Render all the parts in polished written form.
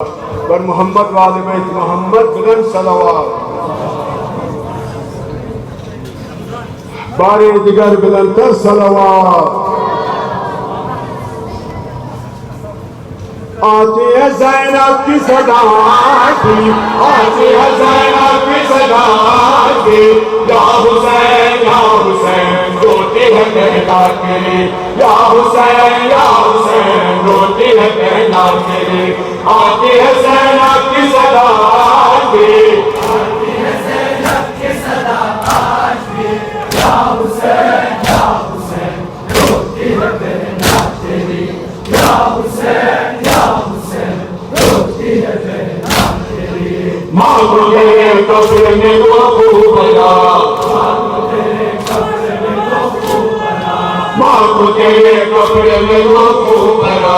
पर मोहम्मद वाले बैत मोहम्मद बुलंद सलावत बारे दिगर बुलंदतर सलावत। आती है ज़ैनब की सदा की, आती है ज़ैनब की सदा की, या हुसैन रोती है कहना के लिए, या हुसैन रोती है कहना के लिए। आती है ज़ैनब की सदा की, आती है ज़ैनब की सदा की, या हुसैन रोती है कहना के लिए, या हुसैन रोती है कहना के लिए। मांगो तेरे कब्र में तो खूब बना, मांगो तेरे कब्र में तो खूब बना, मांगो तेरे कब्र में तो खूब बना,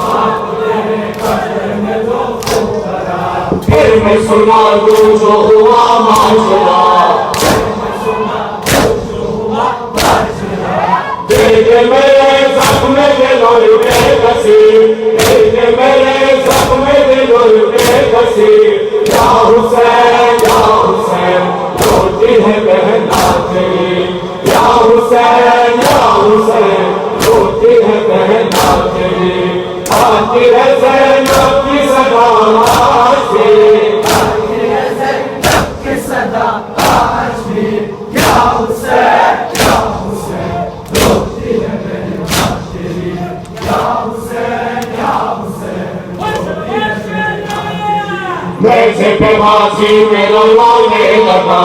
मांगो तेरे कब्र में तो खूब बना। फिर मैं सुना दूँ जो हुआ माशरा, फिर मैं सुना जो हुआ माशरा। देखे मेरे जख्म दिलों बेकसी, देखे मेरे जख्म दिलों बेकसी। या हुसैन रोती है कहना तेरी, या हुसैन रोती है कहना तेरी। आती है ज़ैनब की सदा से, आती है ज़ैनब की सदा से, या हुसैन रोती है कहना तेरी, या हुसैन रोती है कहना तेरी। वैसे पे फांसी मेरा रोने लगा,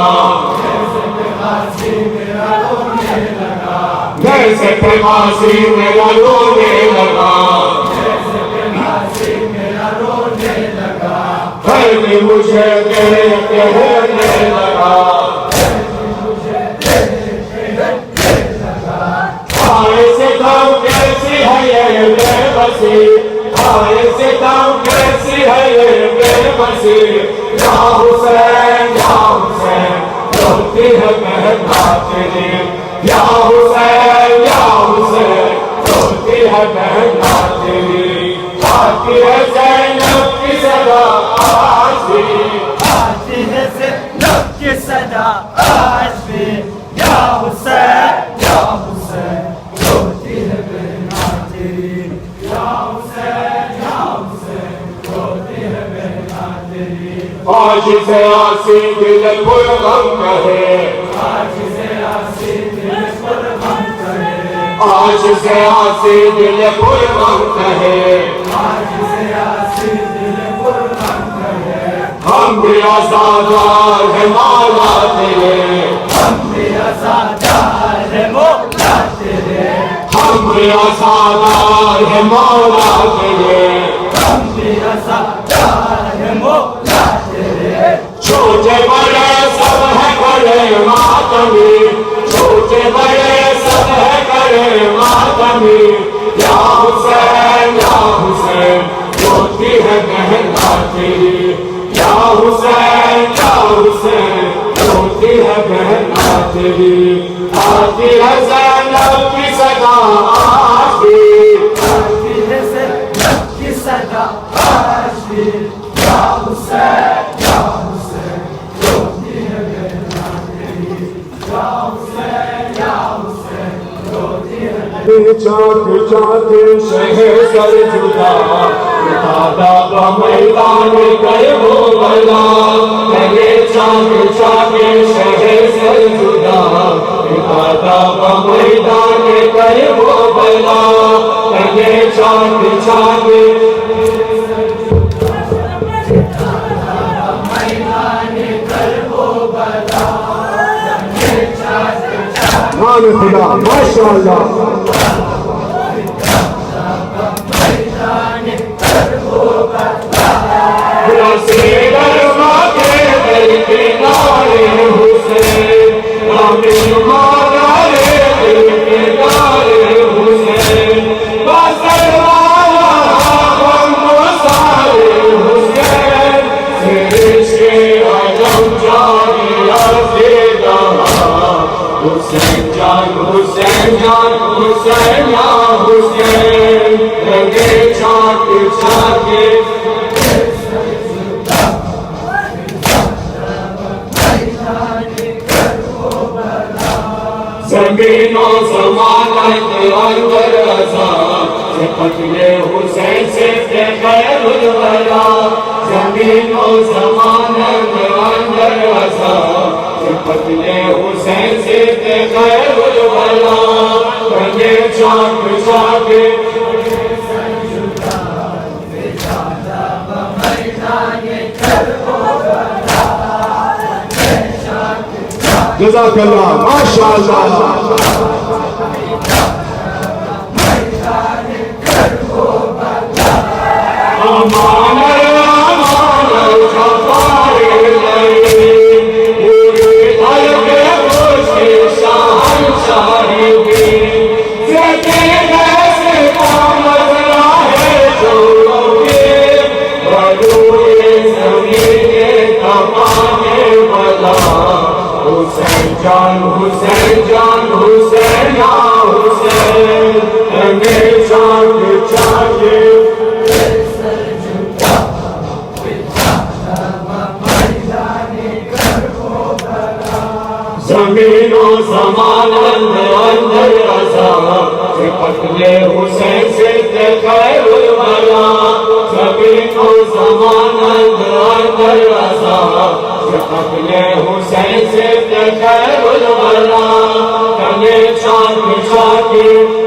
वैसे पे फांसी मेरा रोने लगा, वैसे पे फांसी मेरा रोने लगा, वैसे पे फांसी मेरा रोने लगा। फिर मुझे तेरे कहने लगा, ऐसे दाम कैसी है ये बेबसी, ऐसे दाम कैसी है ये बेबसी। या हुसैन रोती है कहना तेरी, या हुसैन रोती है कहना तेरी। आती है ज़ैनब की सदा आज भी, आती है ज़ैनब की सदा आज भी। या हुसैन रोती है कहना तेरी, या हुसैन रोती है कहना तेरी। आज से आसी दिल पुर गम कहे, आज से आसी दिल पुर गम कहे, आज से आसी दिल पुर गम कहे, आज से आसी दिल पुर गम कहे। हम भी आज़ादार है मौला तेरे, हम भी आज़ादार है मौला तेरे, हम भी आज़ादार है मौला तेरे, हम भी आज़ादार है मौला तेरे। छोटे बड़े सब है करे मातमी, छोटे बड़े सब है करे मातमी। या हुसैन रोती है कहना तेरी, या हुसैन रोती है कहना तेरी। आती है ज़ैनब की सदा आज भी, आती है ज़ैनब की सदा आज भी। या हुसैन रोती है कहना तेरी, या हुसैन रोती है। चाहते चाहते शहर कर जुदा, दादा मैदान कर वो बला। लगे चाहते चाहते शहर कर जुदा, दादा मैदान कर वो बला। लगे चाहते चाहते खुदा माशाअल्लाह। हुसैन, लगे चाट चाटे जमीनों ज़मानत अंदर रज़ा से क़त्ले हुसैन से खैरुल वरा जमीनों ज़मानत अंदर रज़ा से क़त्ले हुसैन से खैरुल वरा रंगे चाक चाके जज़ाकल्लाह माशाअल्लाह हुसैन जान हुसैन या हुसैन हमें चाक चाहिए जमीनों ज़मानत अंदर रज़ा से क़त्ले हुसैन से खैरुल वरा जमीनों ज़मानत अंदर रज़ा से क़त्ले हुसैन से खैरुल वरा हमें चाक चाहिए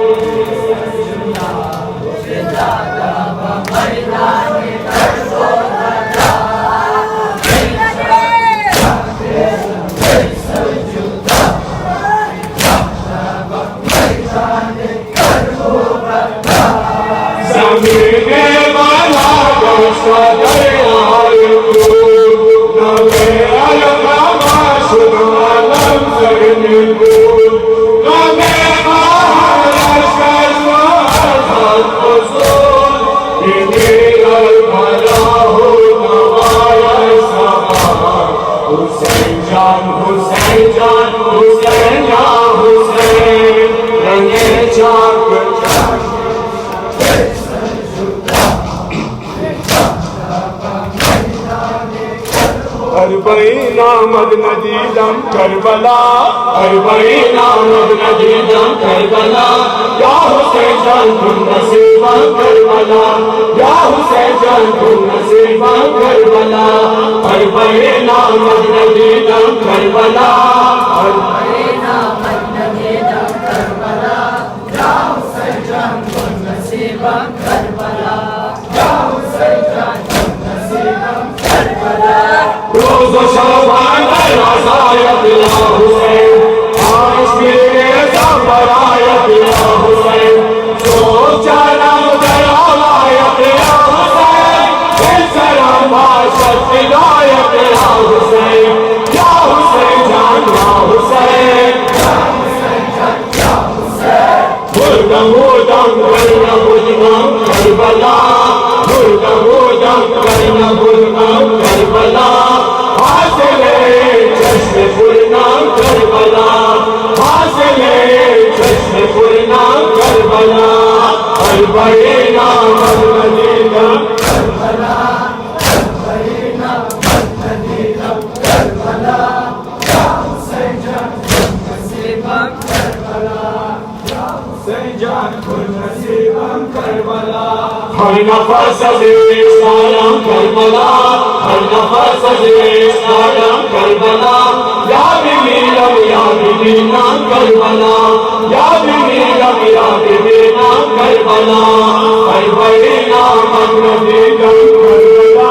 नामद नदीदम करबला नामद नदीदम करबला या हुसैन जान तुम नसीबा करबला या हुसैन जान तुम नसीबा करबला नामद नदीदम करबला नामद नदीदम करबला या हुसैन जान तुम नसीबा करबला या हुसैन जान तुम नसीबा करबला रोज़ शबान रज़ायत या हुसैन आशिक़ ज़फ़रायत या हुसैन सोचा नम दयालायत या हुसैन बेसरम बाशत हिदायत या हुसैन जान या हुसैन या हुसैन मुर्दम करना बुलगम करबला मुर्दम करना बुलगम करबला चश्मे पुरनाम करबला हासिले चश्मे पुरनाम करबला बड़े नाम नदीदम करबला बड़े नाम नदीदम करबला या हुसैन जान नसीबम करबला या हुसैन जान नसीबम करबला हर नफस से सलाम करबला हर नफस से सलाम करबला या बिमीलम करबला या बिमीलम करबला हर बड़े नाम नदीदम करबला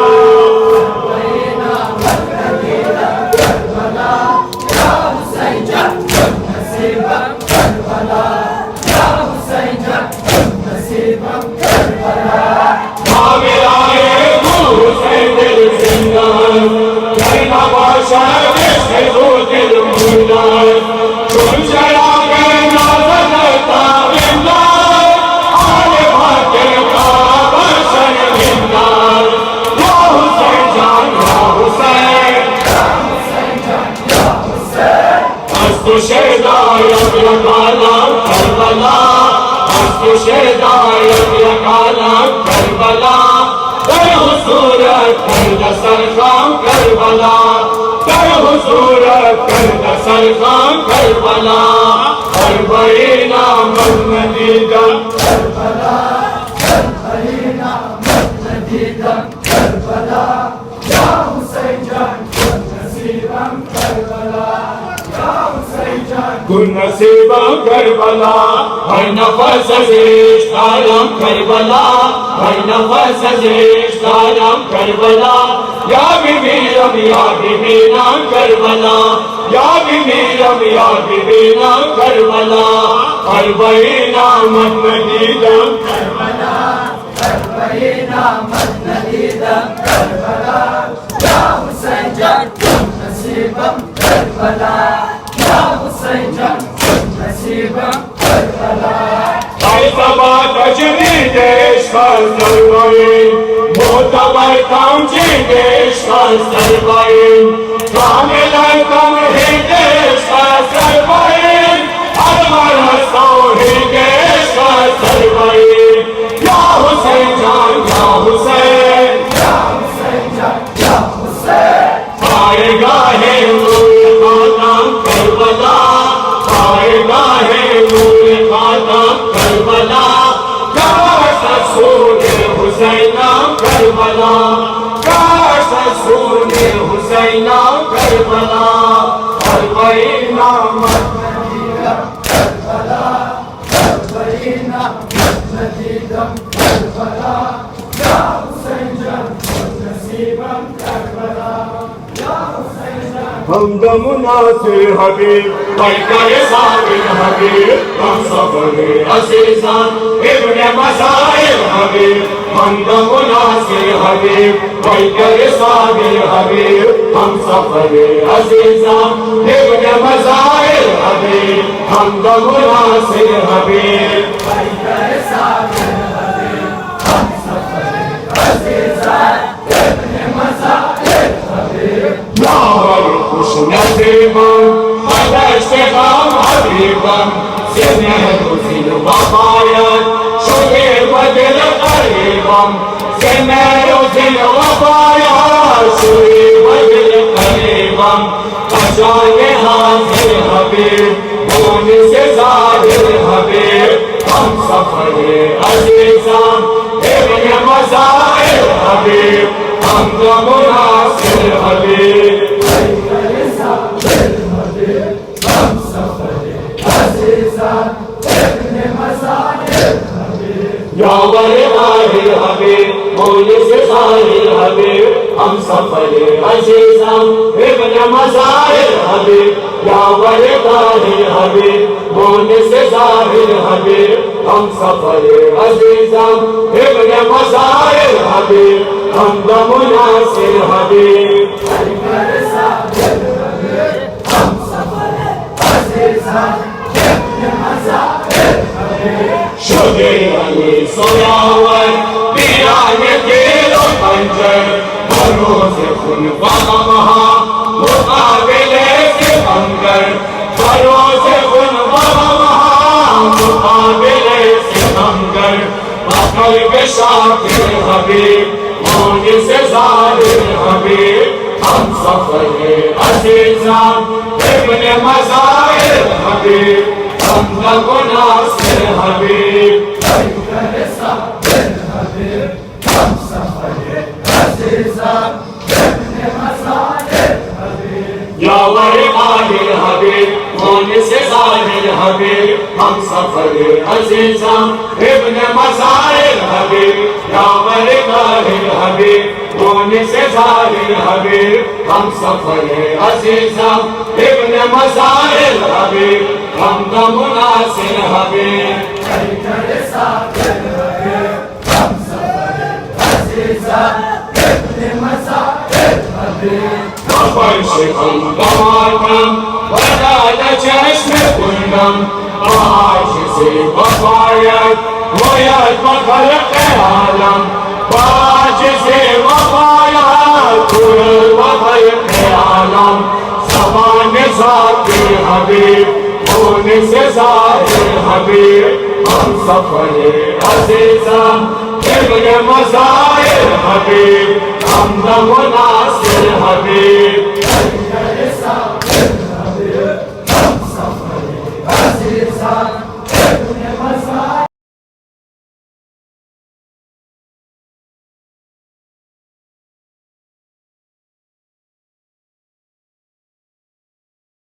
बड़े नाम नदीदम करबला या हुसैन जान नसीबम करबला या हुसैन जान नसीबम करबला हुसैन दिल जिंदान करना बाशा जिसके दो दिल मुर्दान तुम चला कर नाज़नता बिंदार आले भाग्य का बशर बिंदार या हुसैन जान या हुसैन या हुसैन हस्तु शेदायत यकाला करबला हस्तु शेदायत यकाला करबला सूरत सरखाम करबला कर हुसूरत कर सरखाम करबला करबईना मदीना करबला करबईना मदीना करबला या हुसैन जान नसीबम करबला या हुसैन जान कुन नसीबम करबला हर नफस इश्तालम करबला हर नफस इश्तालम करबला या बीबी रबिया बीबी नाम करबला या बीबी रबिया बीबी नाम करबला करबईना मदीना करबला करबईना मदीना करबला या हुसैन जान नसीबम करबला या हुसैन जान नसीबम Karbala Ayzaba tecrüde işgal sarmayın Muhtabar kamçide işgal sarmayın Kamiler kamhide işgal sarmayın Armar hastavhide işgal sarmayın Ya Hüseyin can ya Hüseyin या हुसैन जान या Hussain Paregahe nûr khatam Karbala Paregahe nûr khatam Karbala Kash Rasool-e Hüseyin'am Karbala Kash Rasool-e Hüseyin'am Karbala Karbala Madina Karbala करबईना मदीना करबला या हुसैन जान नसीबम करबला या हुसैन जान हमद मुनासिर हबीब Baker साबिर हबीब हम सफरे अजीजान इब्ने मसाइल हबीब हमद मुनासिर हबीब बैकर साबिर हबीब हम सफरे अजीजान इब्ने मसाइल हबीब हमद मुनासिर हबीब बैकर साबिर हबीब हम सफर अज़ीज़ान इब्ने मज़ाहिर हबीब Yar kuş nesibim, kardeşlerim habibim, seni hüzün vefayet, şu irmadil garibim, seni hüzün vefayet, şu irmadil garibim, kaçane hazır habib, bunu sezahir habib, ham safari azizam, ibn mazahir habib, ham da munasir habib. बैकर साबिर हबीब हम सफर अज़ीज़ान इब्ने मज़ाहिर हबीब या वली हबीब मौली से साहिर हबीब हम सफरे अजीज़म इब्न मज़ाहिर हबीब या वली हबीब मौली से साहिर हबीब हम सफरे अजीज़म इब्न मज़ाहिर हबीब हम द मुनासिर हबीब बैकर साबिर हबीब हम सफर अज़ीज़ान इब्ने मज़ाहिर हबीब Şöyle Ali soyavar bir ayetil o pancar Baroze kun babamaha mukabilesi pangar Baroze kun babamaha mukabilesi pangar Bakal be şakir habib Moni se zalim habib Ham safare azizam İbn-i Mazahir habib हम गुनासिर हबीब Baker साबिर हबीब हम सफर अज़ीज़ान इब्ने मज़ाहिर हबीब या वली हबीब मौन से जाहिर हबीब हम सफर अजीज़म इब्न मज़ाहिर हबीब या वली हबीब मौन से जाहिर हबीब हम सफर अजीज़म इब्न मज़ाहिर हबीब हम द मुनासिर हबीब बैकर साबिर हबीब हम सफर अज़ीज़ान इब्ने मज़ाहिर हबीब Kafar şıkım damarım Badada çeşme kundum Acizi vefayet Voyat bakarı kıyalam Acizi vefayet Kurul bakarı kıyalam Sabah-ı zat-ı habib Mûn-i zahir habib Ham safar-ı azizam İbn-i Mazahir habib हम the मुनासिर हबीब